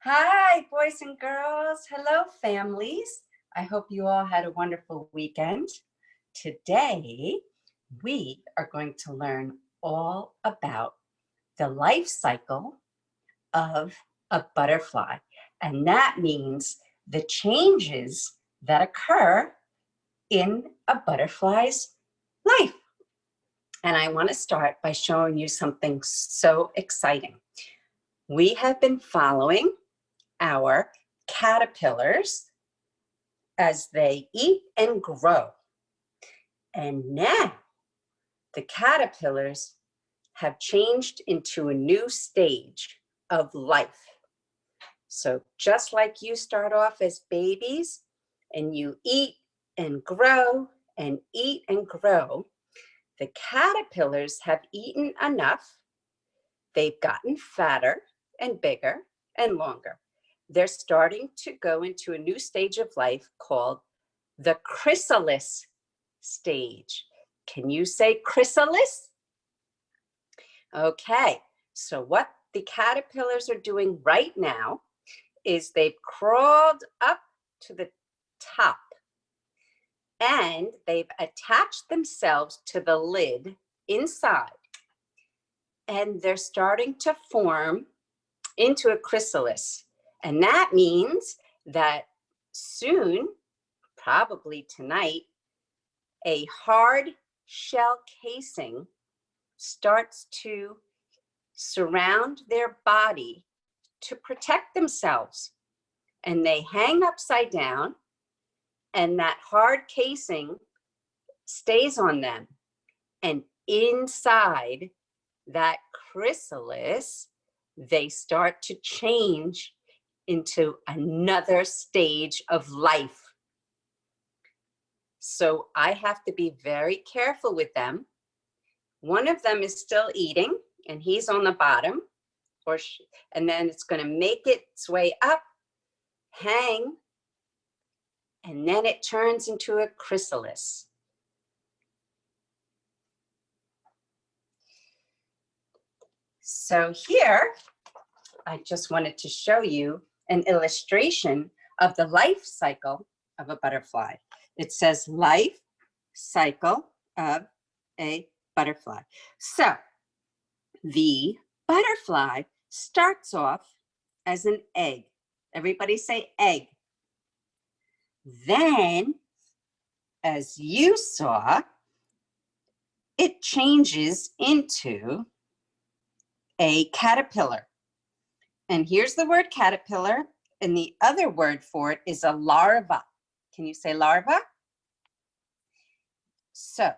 Hi, boys and girls. Hello, families. I hope you all had a wonderful weekend. Today, we are going to learn all about the life cycle of a butterfly. And that means the changes that occur in a butterfly's life. And I want to start by showing you something so exciting. We have been following our caterpillars as they eat and grow. And now the caterpillars have changed into a new stage of life. So just like you start off as babies and you eat and grow and eat and grow, the caterpillars have eaten enough. They've gotten fatter and bigger and longer. They're starting to go into a new stage of life called the chrysalis stage. Can you say chrysalis? Okay, so what the caterpillars are doing right now is they've crawled up to the top and they've attached themselves to the lid inside, and they're starting to form into a chrysalis. And that means that soon, probably tonight, a hard shell casing starts to surround their body to protect themselves. And they hang upside down, and that hard casing stays on them. And inside that chrysalis, they start to change into another stage of life. So I have to be very careful with them. One of them is still eating, and he's on the bottom, and then it's going to make its way up, hang, and then it turns into a chrysalis. So here, I just wanted to show you an illustration of the life cycle of a butterfly. It says life cycle of a butterfly. So the butterfly starts off as an egg. Everybody say egg. Then, as you saw, it changes into a caterpillar. And here's the word caterpillar, and the other word for it is a larva. Can you say larva? So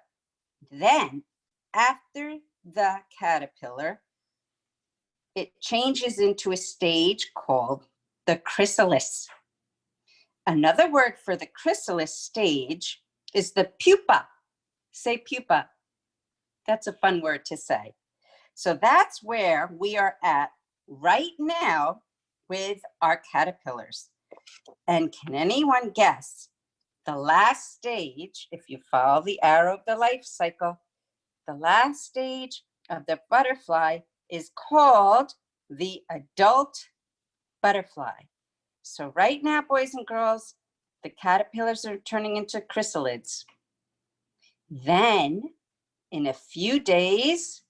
then, after the caterpillar, it changes into a stage called the chrysalis. Another word for the chrysalis stage is the pupa. Say pupa. That's a fun word to say. So that's where we are at right now with our caterpillars. And can anyone guess the last stage, if you follow the arrow of the life cycle, the last stage of the butterfly is called the adult butterfly. So right now, boys and girls, the caterpillars are turning into chrysalids. Then in a few days,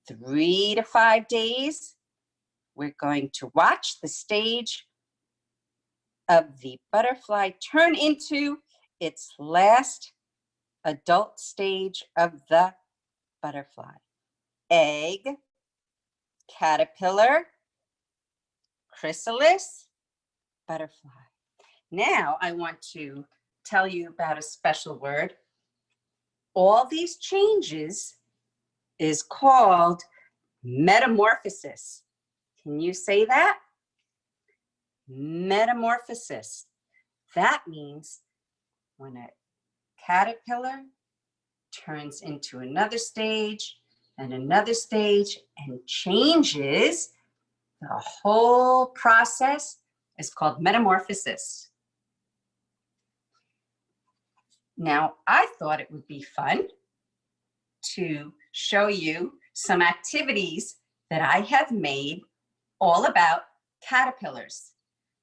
3 to 5 days, we're going to watch the stage of the butterfly turn into its last adult stage of the butterfly. Egg, caterpillar, chrysalis, butterfly. Now I want to tell you about a special word. All these changes is called metamorphosis. Can you say that? Metamorphosis. That means when a caterpillar turns into another stage and changes, the whole process is called metamorphosis. Now, I thought it would be fun to show you some activities that I have made all about caterpillars.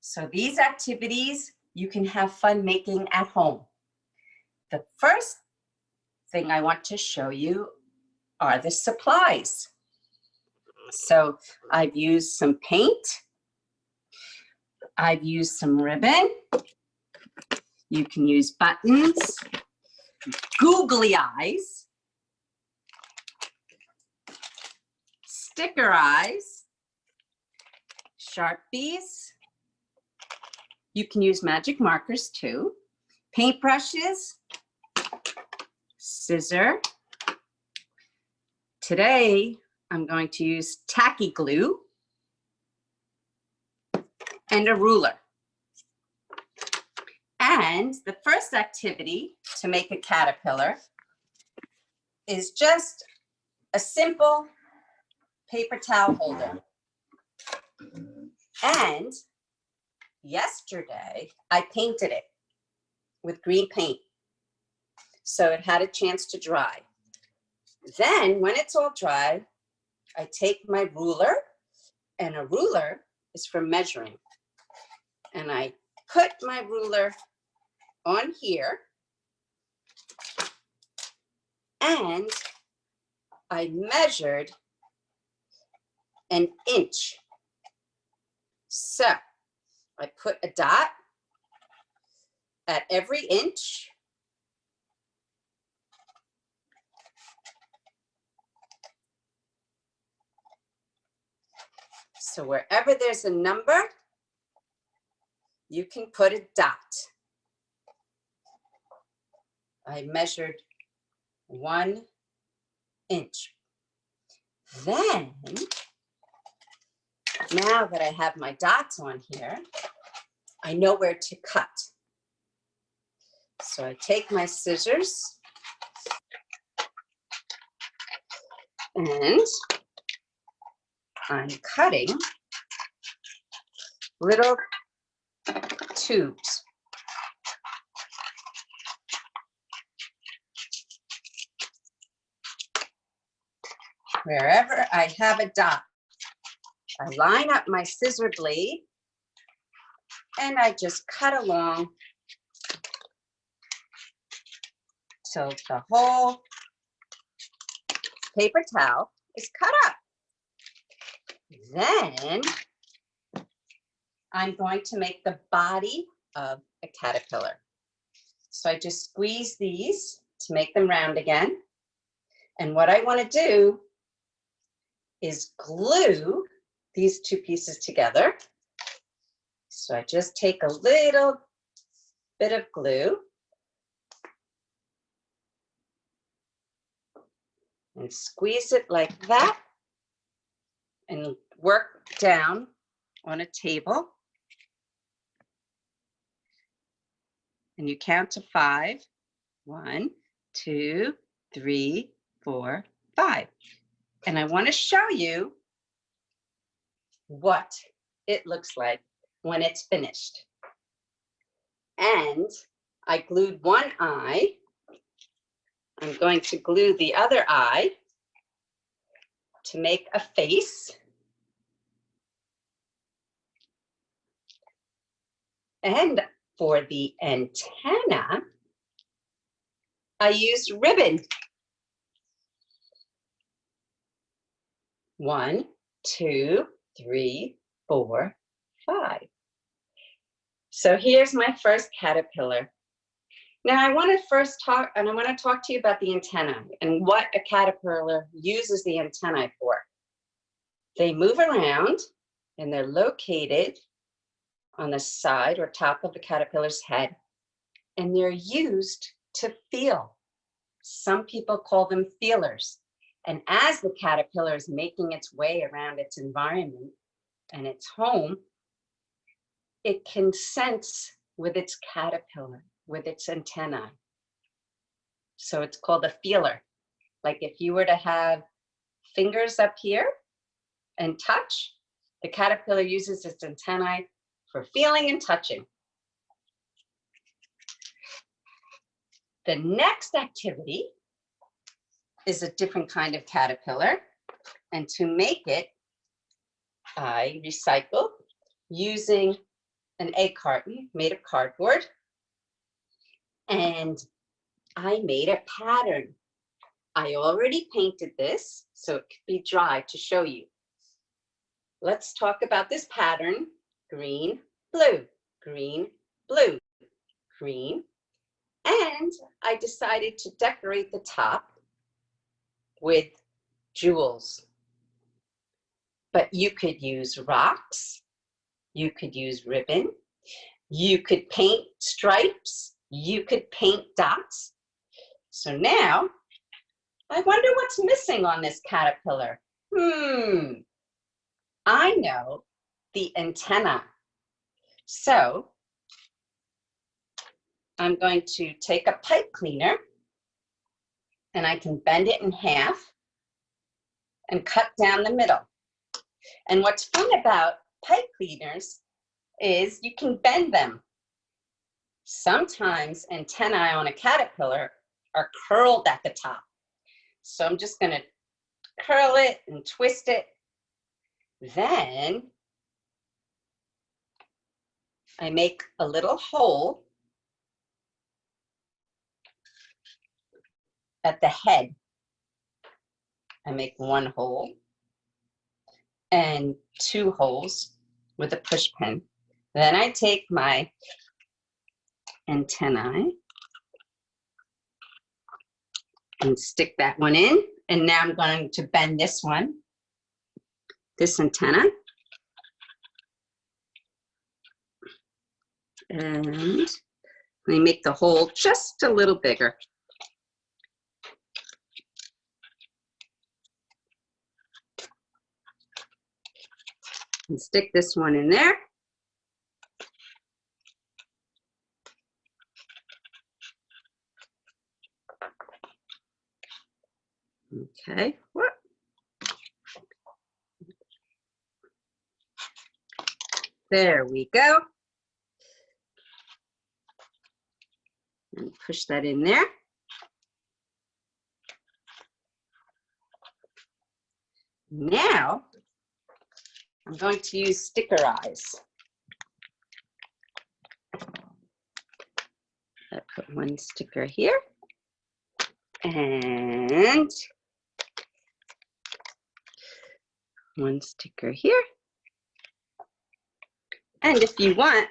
So these activities you can have fun making at home. The first thing I want to show you are the supplies. So I've used some paint. I've used some ribbon. You can use buttons, googly eyes, sticker eyes, Sharpies. You can use magic markers too, paintbrushes, scissor. Today, I'm going to use tacky glue and a ruler. And the first activity to make a caterpillar is just a simple paper towel holder. And yesterday, I painted it with green paint, so it had a chance to dry. Then, when it's all dry, I take my ruler, and a ruler is for measuring. And I put my ruler on here, and I measured an inch. So I put a dot at every inch. So wherever there's a number, you can put a dot. I measured 1 inch. Then, now that I have my dots on here, I know where to cut. So I take my scissors and I'm cutting little tubes. Wherever I have a dot, I line up my scissor blade and I just cut along till the whole paper towel is cut up. Then I'm going to make the body of a caterpillar. So I just squeeze these to make them round again. And what I want to do is glue these two pieces together. So I just take a little bit of glue and squeeze it like that and work down on a table. And you count to 5. 1, 2, 3, 4, 5. And I want to show you what it looks like when it's finished. And I glued one eye. I'm going to glue the other eye to make a face. And for the antenna, I used ribbon. 1, 2, 3, 4, 5. So here's my first caterpillar. Now I want to talk to you about the antennae and what a caterpillar uses the antennae for. They move around and they're located on the side or top of the caterpillar's head, and they're used to feel. Some people call them feelers. And as the caterpillar is making its way around its environment and its home, it can sense with its caterpillar, with its antennae. So it's called a feeler. Like if you were to have fingers up here and touch, the caterpillar uses its antennae for feeling and touching. The next activity is a different kind of caterpillar. And to make it, I recycled using an egg carton made of cardboard, and I made a pattern. I already painted this, so it could be dry to show you. Let's talk about this pattern. Green, blue, green, blue, green. And I decided to decorate the top with jewels. But you could use rocks, you could use ribbon, you could paint stripes, you could paint dots. So now, I wonder what's missing on this caterpillar. I know, the antenna. So I'm going to take a pipe cleaner and I can bend it in half and cut down the middle. And what's fun about pipe cleaners is you can bend them. Sometimes antennae on a caterpillar are curled at the top. So I'm just going to curl it and twist it. Then I make a little hole at the head. I make one hole and two holes with a push pin. Then I take my antennae and stick that one in. And now I'm going to bend this one, this antenna. And let me make the hole just a little bigger. And stick this one in there. Okay, what? There we go. And push that in there. Now, I'm going to use sticker eyes. I put one sticker here. And one sticker here. And if you want,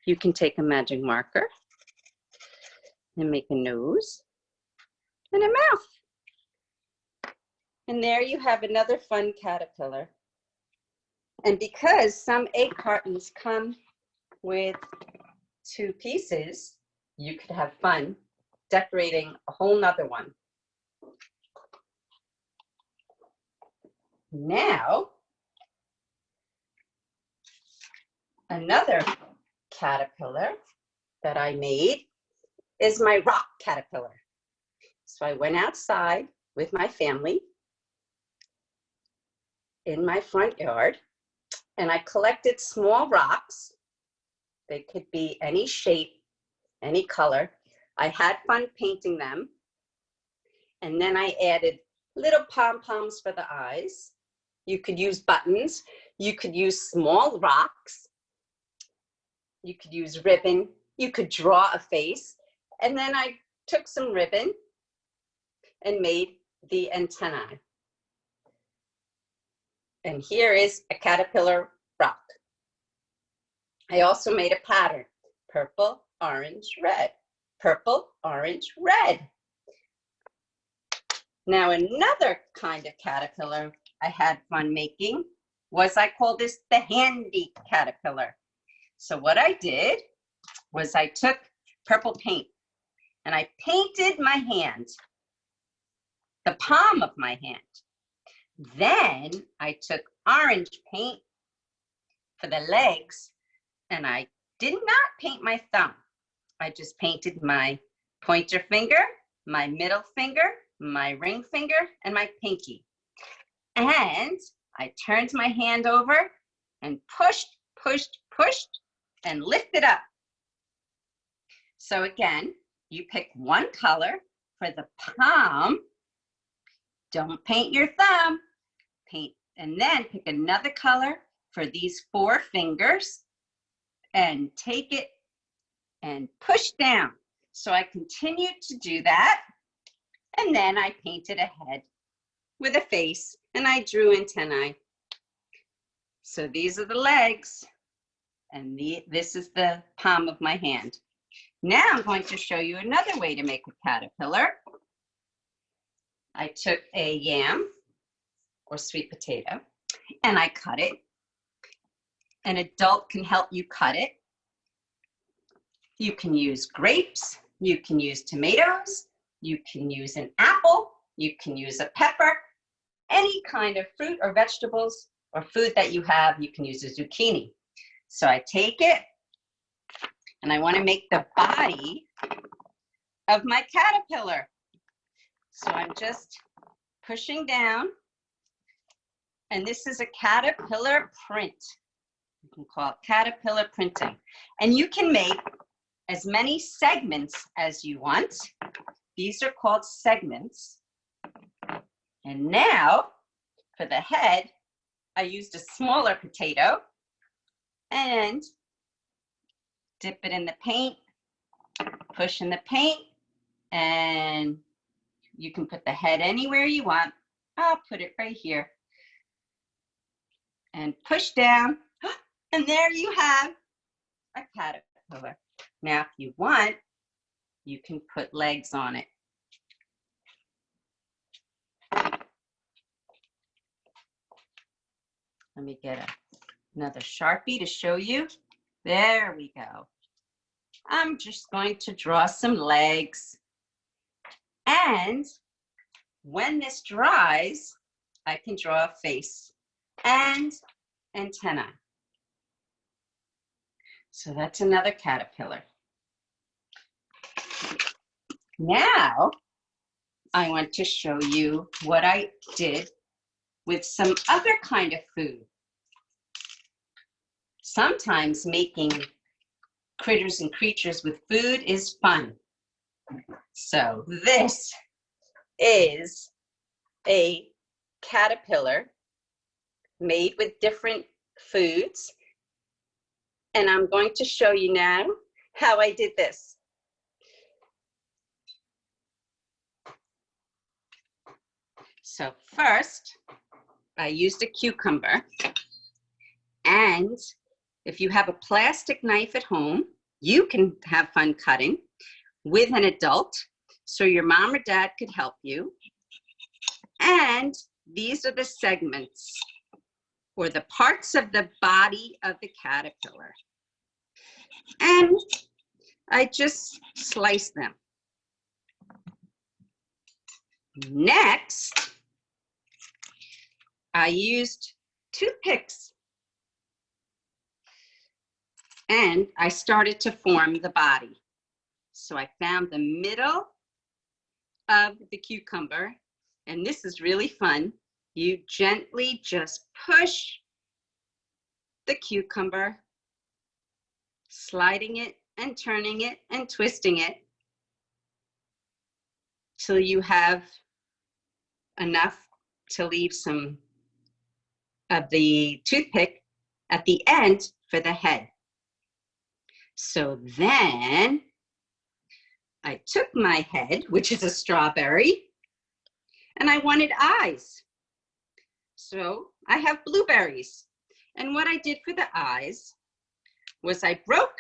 you can take a magic marker and make a nose and a mouth. And there you have another fun caterpillar. And because some egg cartons come with 2 pieces, you could have fun decorating a whole nother one. Now, another caterpillar that I made is my rock caterpillar. So I went outside with my family in my front yard and I collected small rocks. They could be any shape, any color. I had fun painting them. And then I added little pom-poms for the eyes. You could use buttons. You could use small rocks. You could use ribbon. You could draw a face. And then I took some ribbon and made the antennae. And here is a caterpillar rock. I also made a pattern, purple, orange, red, purple, orange, red. Now another kind of caterpillar I had fun making was, I call this the handy caterpillar. So what I did was I took purple paint and I painted my hand, the palm of my hand. Then I took orange paint for the legs and I did not paint my thumb. I just painted my pointer finger, my middle finger, my ring finger, and my pinky. And I turned my hand over and pushed, pushed, pushed, and lifted up. So again, you pick one color for the palm. Don't paint your thumb. Paint, and then pick another color for these 4 fingers and take it and push down. So I continued to do that. And then I painted a head with a face and I drew antennae. So these are the legs and this is the palm of my hand. Now I'm going to show you another way to make a caterpillar. I took a yam or sweet potato and I cut it. An adult can help you cut it. You can use grapes, you can use tomatoes, you can use an apple, you can use a pepper, any kind of fruit or vegetables or food that you have, you can use a zucchini. So I take it and I want to make the body of my caterpillar. So I'm just pushing down, and this is a caterpillar print. You can call it caterpillar printing. And you can make as many segments as you want. These are called segments. And now for the head, I used a smaller potato and dip it in the paint, push in the paint, and you can put the head anywhere you want. I'll put it right here. And push down, and there you have a caterpillar. Now, if you want, you can put legs on it. Let me get another Sharpie to show you. There we go. I'm just going to draw some legs. And when this dries, I can draw a face and antenna. So that's another caterpillar. Now, I want to show you what I did with some other kind of food. Sometimes making critters and creatures with food is fun. So this is a caterpillar made with different foods. And I'm going to show you now how I did this. So first, I used a cucumber. And if you have a plastic knife at home, you can have fun cutting with an adult, so your mom or dad could help you. And these are the segments, or the parts of the body of the caterpillar. And I just slice them. Next, I used toothpicks. And I started to form the body. So I found the middle of the cucumber, and this is really fun. You gently just push the cucumber, sliding it and turning it and twisting it till you have enough to leave some of the toothpick at the end for the head. So then I took my head, which is a strawberry, and I wanted eyes. So I have blueberries. And what I did for the eyes was I broke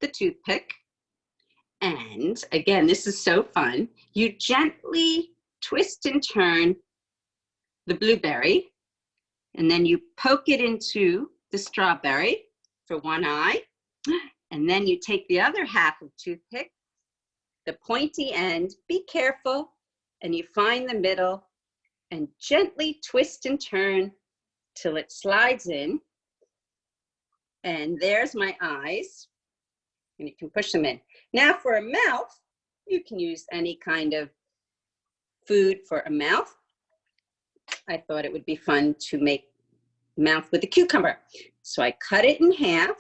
the toothpick. And again, this is so fun. You gently twist and turn the blueberry, and then you poke it into the strawberry for one eye. And then you take the other half of toothpick, the pointy end, be careful, and you find the middle and gently twist and turn till it slides in. And there's my eyes, and you can push them in. Now for a mouth, you can use any kind of food for a mouth. I thought it would be fun to make mouth with a cucumber. So I cut it in half.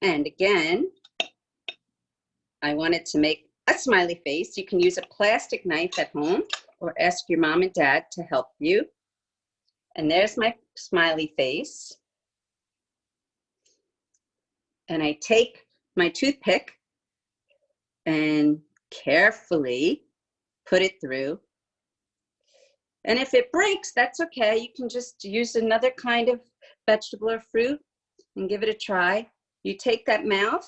And again, I wanted to make a smiley face. You can use a plastic knife at home, or ask your mom and dad to help you. And there's my smiley face. And I take my toothpick and carefully put it through. And if it breaks, that's okay. You can just use another kind of vegetable or fruit and give it a try. You take that mouth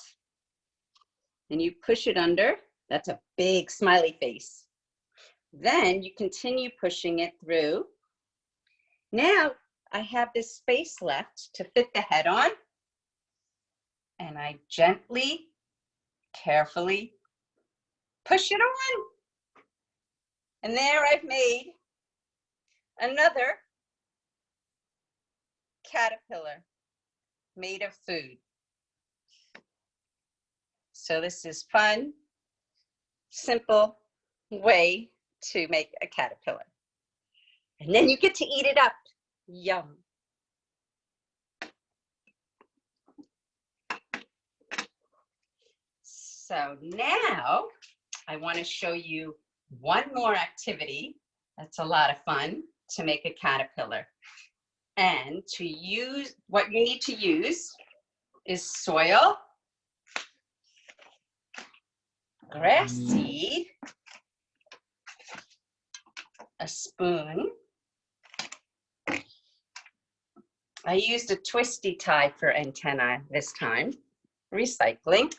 and you push it under. That's a big smiley face. Then you continue pushing it through. Now I have this space left to fit the head on. And I gently, carefully push it on. And there I've made another caterpillar made of food. So this is fun, simple way to make a caterpillar. And then you get to eat it up. Yum. So now I want to show you one more activity that's a lot of fun to make a caterpillar. And to use, what you need to use is soil, grass seed, a spoon. I used a twisty tie for antennae this time, recycling.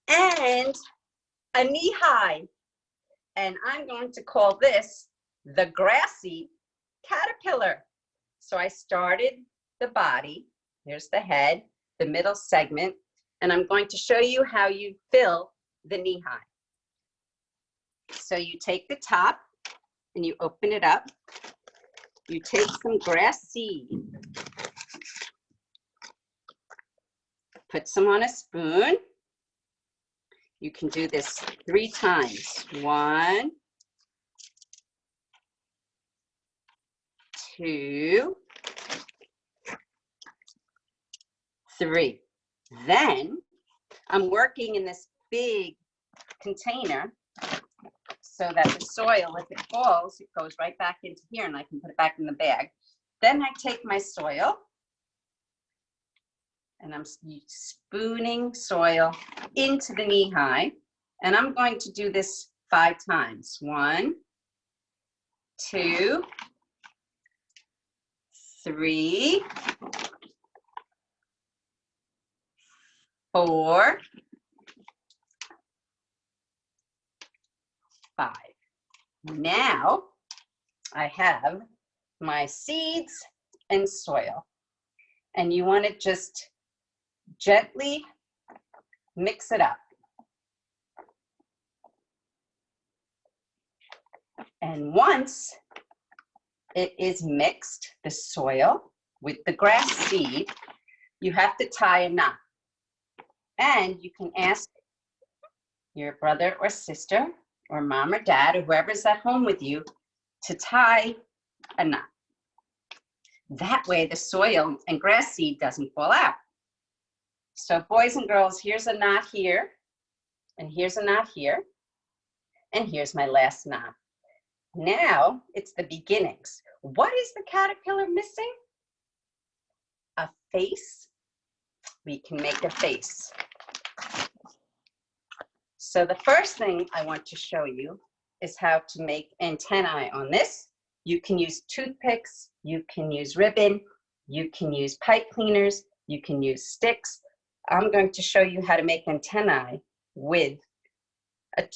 And a knee-high. And I'm going to call this the grassy caterpillar. So I started the body. Here's the head, the middle segment, and I'm going to show you how you fill the knee-high. So you take the top and you open it up. You take some grass seed, put some on a spoon. You can do this 3 times. 1, 2, 3. Then I'm working in this big container so that the soil, if it falls, it goes right back into here and I can put it back in the bag. Then I take my soil and I'm spooning soil into the knee-high. And I'm going to do this 5 times. 1, 2, 3, 4, 5. Now I have my seeds and soil. And you want to just gently mix it up. And once it is mixed, the soil with the grass seed, you have to tie a knot. And you can ask your brother or sister or mom or dad or whoever's at home with you to tie a knot. That way the soil and grass seed doesn't fall out. So boys and girls, here's a knot here, and here's a knot here, and here's my last knot. Now it's the beginnings. What is the caterpillar missing? A face. We can make a face. So the first thing I want to show you is how to make antennae on this. You can use toothpicks, you can use ribbon, you can use pipe cleaners, you can use sticks. I'm going to show you how to make antennae with a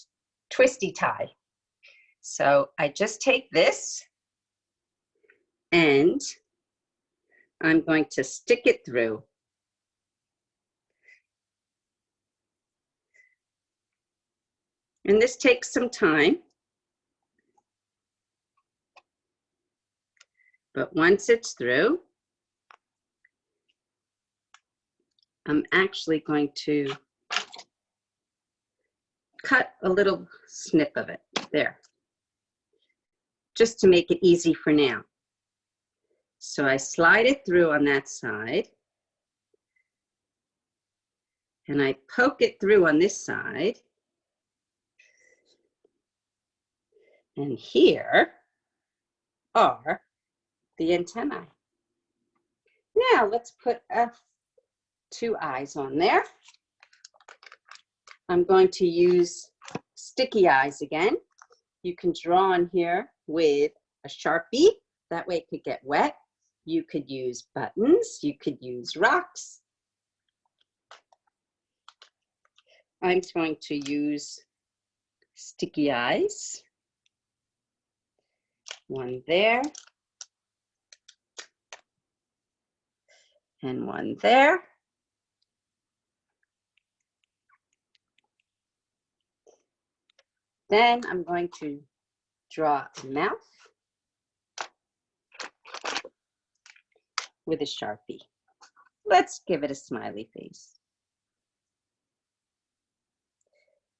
twisty tie. So I just take this and I'm going to stick it through. And this takes some time. But once it's through, I'm actually going to cut a little snip of it there, just to make it easy for now. So I slide it through on that side, and I poke it through on this side, And here are the antennae. Now let's put 2 eyes on there. I'm going to use sticky eyes again. You can draw on here with a Sharpie. That way it could get wet. You could use buttons. You could use rocks. I'm going to use sticky eyes. One there. And one there. Then I'm going to draw a mouth with a Sharpie. Let's give it a smiley face.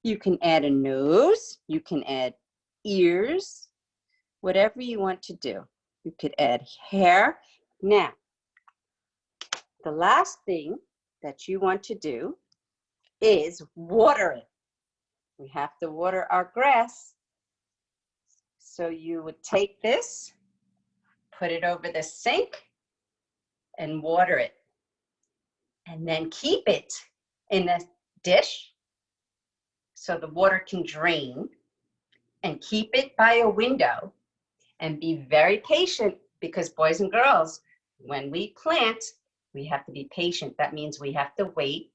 You can add a nose, you can add ears, whatever you want to do. You could add hair. Now, the last thing that you want to do is water it. We have to water our grass. So you would take this, put it over the sink, and water it. And then keep it in a dish so the water can drain, and keep it by a window, and be very patient, because boys and girls, when we plant, we have to be patient. That means we have to wait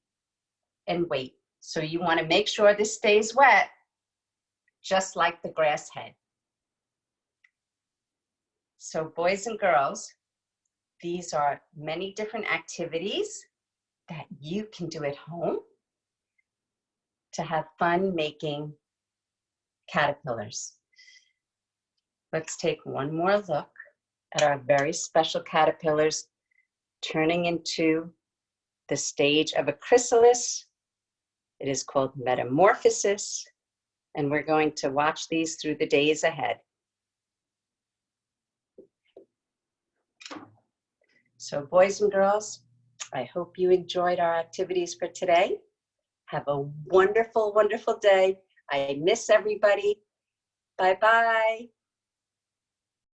and wait. So you want to make sure this stays wet, just like the grass head. So boys and girls, these are many different activities that you can do at home to have fun making caterpillars. Let's take one more look at our very special caterpillars turning into the stage of a chrysalis. It is called metamorphosis, and we're going to watch these through the days ahead. So boys and girls, I hope you enjoyed our activities for today. Have a wonderful, wonderful day. I miss everybody. Bye-bye.